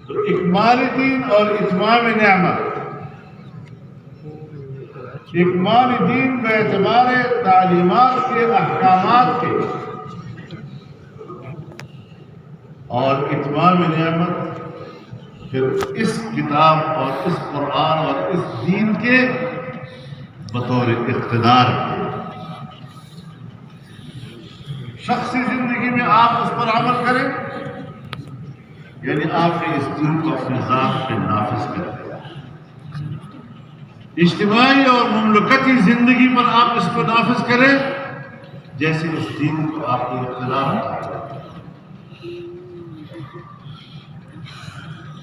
تو اکمال دین اور اتمام نعمت، اکمال دین بے اعتبار تعلیمات کے، احکامات کے، اور اتمام نعمت پھر اس کتاب اور اس قرآن اور اس دین کے بطور اقتدار کے۔ شخصی زندگی میں آپ اس پر عمل کریں، یعنی آپ نے اس دین کو اپنی ذات پہ نافذ کر دیا۔ اجتماعی اور مملکتی زندگی پر آپ اس کو نافذ کریں جیسے اس دین کو آپ کو اقتدار ہے۔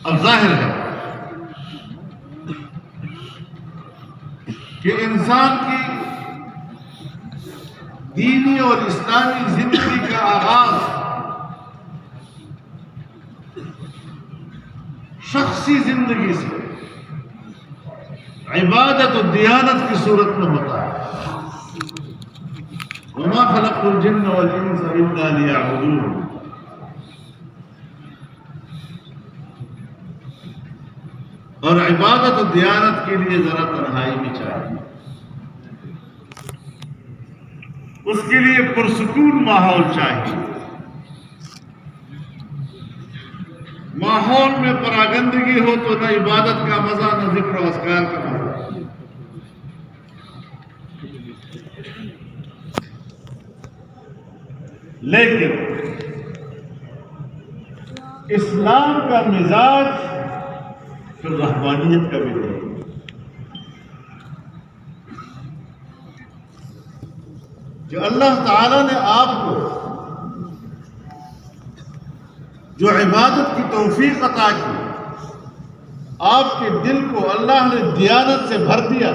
اب ظاہر ہے کہ انسان کی دینی اور اسلامی زندگی کا آغاز شخصی زندگی سے عبادت و دیانت کی صورت میں ہوتا ہے۔ وما خلقت الجن والانس الا ليعبدون۔ اور عبادت و دیانت کے لیے ذرا تنہائی بھی چاہیے، اس کے لیے پرسکون ماحول چاہیے۔ ماحول میں پراگندگی ہو تو نہ عبادت کا مزہ، نہ ذکر و اذکار کا مزہ۔ لیکن اسلام کا مزاج پھر رحمانیت کا بھی نہیں۔ جو اللہ تعالی نے آپ کو جو عبادت کی توفیق عطا کی، آپ کے دل کو اللہ نے دیانت سے بھر دیا،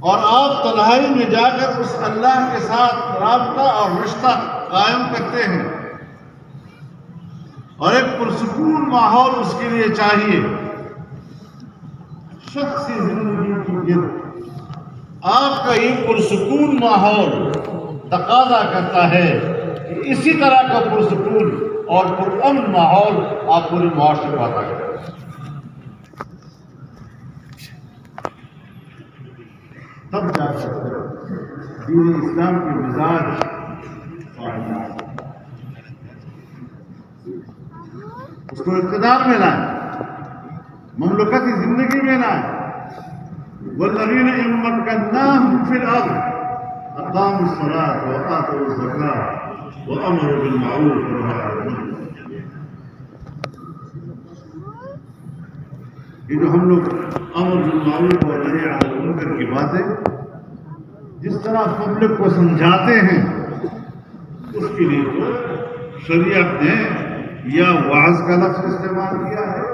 اور آپ تنہائی میں جا کر اس اللہ کے ساتھ رابطہ اور رشتہ قائم کرتے ہیں، اور ایک پرسکون ماحول اس کے لیے چاہیے۔ شخصی زندگی کی گرد آپ کا یہ پرسکون ماحول تقاضا کرتا ہے کہ اسی طرح کا پرسکون اور پرامن ماحول آپ پورے معاشرے میں عطا کریں۔ تب جا کر دین اسلام کے مزاج اس کو اقتدار میں لائیں، مملکتی زندگی میں لائیں۔ والذین ان مکناہم فی الارض اقاموا الصلاۃ وآتوا الزکاۃ وامروا بالمعروف ونہوا عن المنکر۔ یہ جو ہم لوگ امر بالمعروف اور نہی عن المنکر کی باتیں جس طرح پبلک کو سمجھاتے ہیں، اس کے لیے تو شریعت نے یا وعظ کا لفظ استعمال کیا ہے،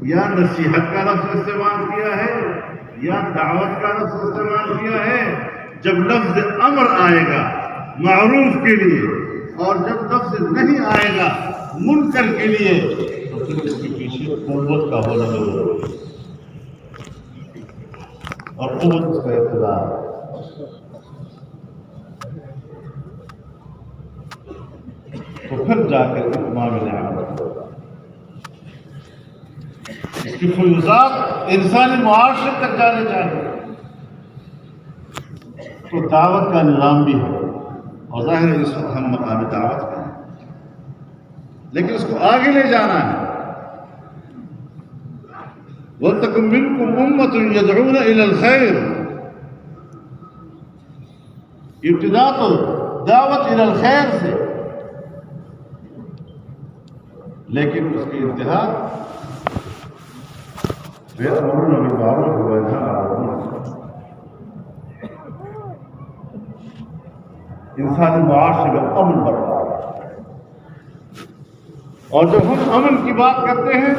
یا نصیحت کا لفظ استعمال کیا ہے، یا دعوت کا لفظ استعمال کیا ہے۔ جب لفظ امر آئے گا معروف کے لیے، اور جب لفظ نہیں آئے گا منکر کے لیے، تو پھر اس کے پیچھے قوت کا ہونا ضروری ہے، اور قوت اس کا اقتدار ہے۔ تو پھر جا کر اتمام نعمت ہوگا۔ اس کی فیوزات انسانی معاشرے تک جانے چاہیے، تو دعوت کا نظام بھی ہے، اور ظاہر ہے اس وقت ہم مقام دعوت کا ہیں، لیکن اس کو آگے لے جانا ہے۔ وَلْتَكُن مِّنكُمْ أُمَّةٌ يَدْعُونَ إِلَى الْخَيْرِ۔ ابتدا تو دعوت الی الخیر سے، لیکن اس کی انتہا وَيَأْمُرُونَ بِالْمَعْرُوفِ وَيَنْهَوْنَ عَنِ الْمُنکَرِ۔ انسانی معاشرے میں امن برقرار ہے، اور جب ہم امن کی بات کرتے ہیں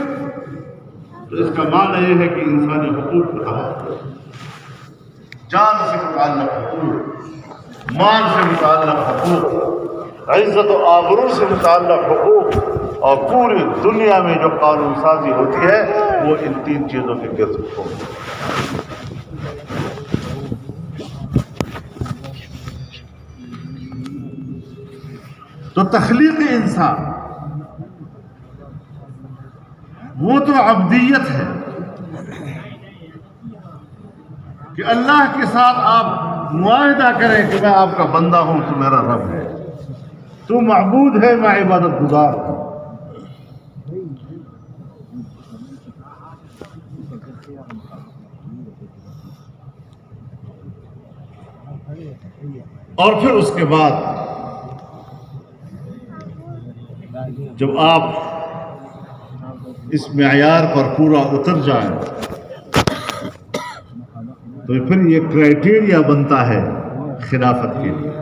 تو اس کا معنی یہ ہے کہ انسانی حقوق کا تحفظ، جان سے متعلق حقوق، مال سے متعلق حقوق، عزت و آبرو سے متعلق حقوق، اور پوری دنیا میں جو قانون سازی ہوتی ہے وہ ان تین چیزوں کے گرد ہوتی ہے۔ تو تخلیق انسان وہ تو عبدیت ہے کہ اللہ کے ساتھ آپ معاہدہ کریں کہ میں آپ کا بندہ ہوں، تو میرا رب ہے، تو معبود ہے، میں عبادت گزار ہوں۔ اور پھر اس کے بعد جب آپ اس معیار پر پورا اتر جائیں تو پھر یہ کرائٹیریا بنتا ہے خلافت کے لیے۔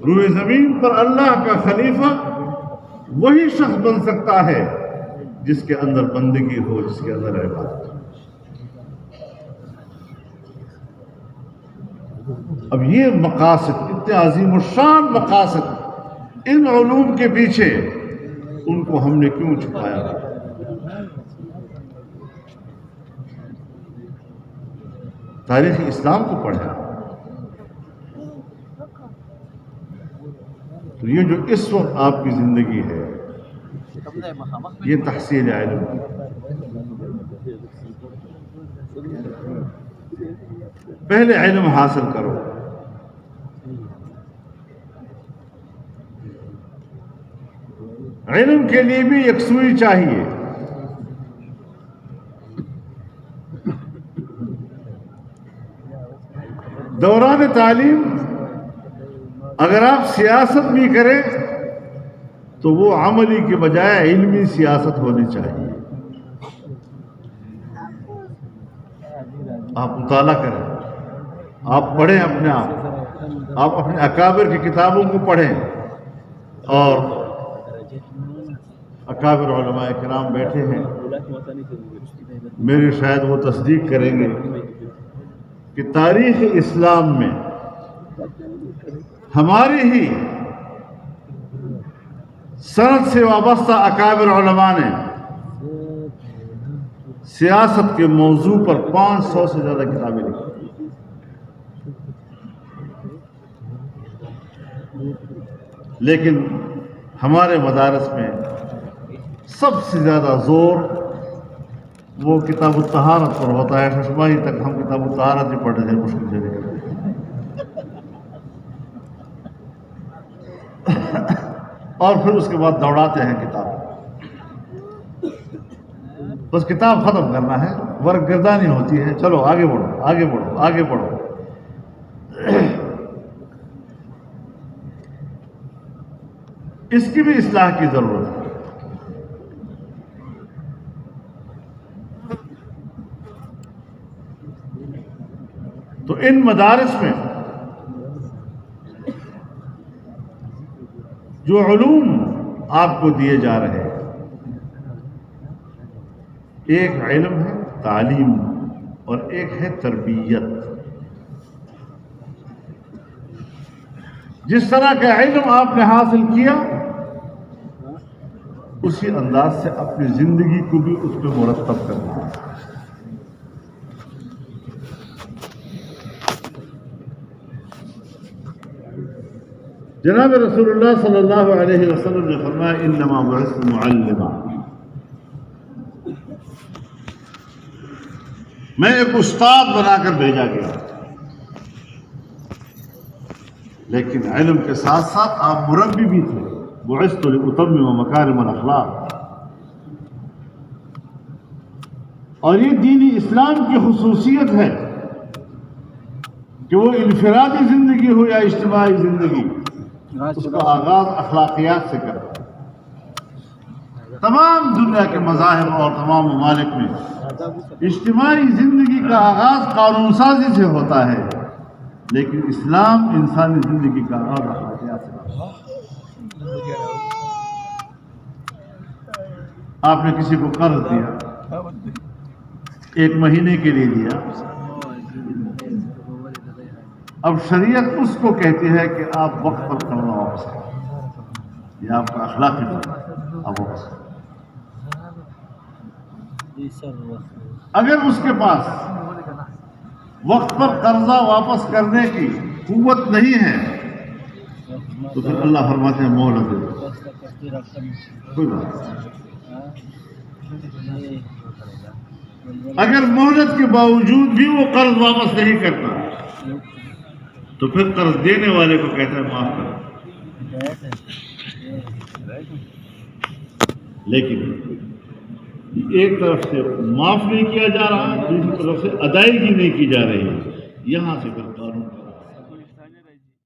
روئے زمین پر اللہ کا خلیفہ وہی شخص بن سکتا ہے جس کے اندر بندگی ہو، جس کے اندر عبادت ہو۔ اب یہ مقاصد، اتنے عظیم الشان مقاصد، ان علوم کے پیچھے ان کو ہم نے کیوں چھپایا؟ تاریخ اسلام کو پڑھا تو یہ جو اس وقت آپ کی زندگی ہے یہ تحصیل علم، پہلے علم حاصل کرو، علم کے لیے بھی یکسوئی چاہیے۔ دوران تعلیم اگر آپ سیاست بھی کریں تو وہ عملی کے بجائے علمی سیاست ہونی چاہیے۔ آپ مطالعہ کریں، آپ پڑھیں اپنے آپ اپنے اکابر کی کتابوں کو پڑھیں، اور اکابر علماء کرام بیٹھے ہیں، میری شاید وہ تصدیق کریں گے کہ تاریخ اسلام میں ہماری ہی سند سے وابستہ اکابر علماء نے سیاست کے موضوع پر 500 سے زیادہ کتابیں لکھی، لیکن ہمارے مدارس میں سب سے زیادہ زور وہ کتاب الطہارت پر ہوتا ہے۔ ششماہی تک ہم کتاب الطہارت ہی پڑھتے تھے مشکل سے، اور پھر اس کے بعد دوڑاتے ہیں کتاب، بس کتاب ختم کرنا ہے، ورق گردانی ہوتی ہے، چلو آگے بڑھو آگے بڑھو آگے بڑھو۔ اس کی بھی اصلاح کی ضرورت ہے۔ تو ان مدارس میں جو علوم آپ کو دیے جا رہے ہیں، ایک علم ہے تعلیم اور ایک ہے تربیت۔ جس طرح کا علم آپ نے حاصل کیا اسی انداز سے اپنی زندگی کو بھی اس پہ مرتب کرنا ہے۔ جناب رسول اللہ صلی اللہ علیہ وسلم نے فرمایا انما بعثت معلما، میں ایک استاد بنا کر بھیجا گیا، لیکن علم کے ساتھ ساتھ آپ مربی بھی تھے۔ بعثت لأتمم مکارم الاخلاق، اور یہ دین اسلام کی خصوصیت ہے کہ وہ انفرادی زندگی ہو یا اجتماعی زندگی، اس کا آغاز اخلاقیات سے کرتا ہے۔ تمام دنیا کے مذاہب اور تمام ممالک میں اجتماعی زندگی کا آغاز قانون سازی سے ہوتا ہے، لیکن اسلام انسانی زندگی کا آغاز اخلاقیات سے کرتا ہے۔ آپ نے کسی کو قرض دیا، 1 مہینے کے لیے دیا، اب شریعت اس کو کہتی ہے کہ آپ وقت پر قرض واپس کریں، یہ آپ کا اخلاقی فرض ہے، آپ واپس کریں۔ اگر اس کے پاس وقت پر قرضہ واپس کرنے کی قوت نہیں ہے تو پھر اللہ فرماتے ہیں مہلت دے دو، کوئی بات نہیں، اگر مہلت کے باوجود بھی وہ قرض واپس نہیں کرتا تو پھر قرض دینے والے کو کہتا ہے معاف کر. لیکن ایک طرف سے معاف نہیں کیا جا رہا، دوسری طرف سے ادائیگی نہیں کی جا رہی. یہاں سے پھر قانون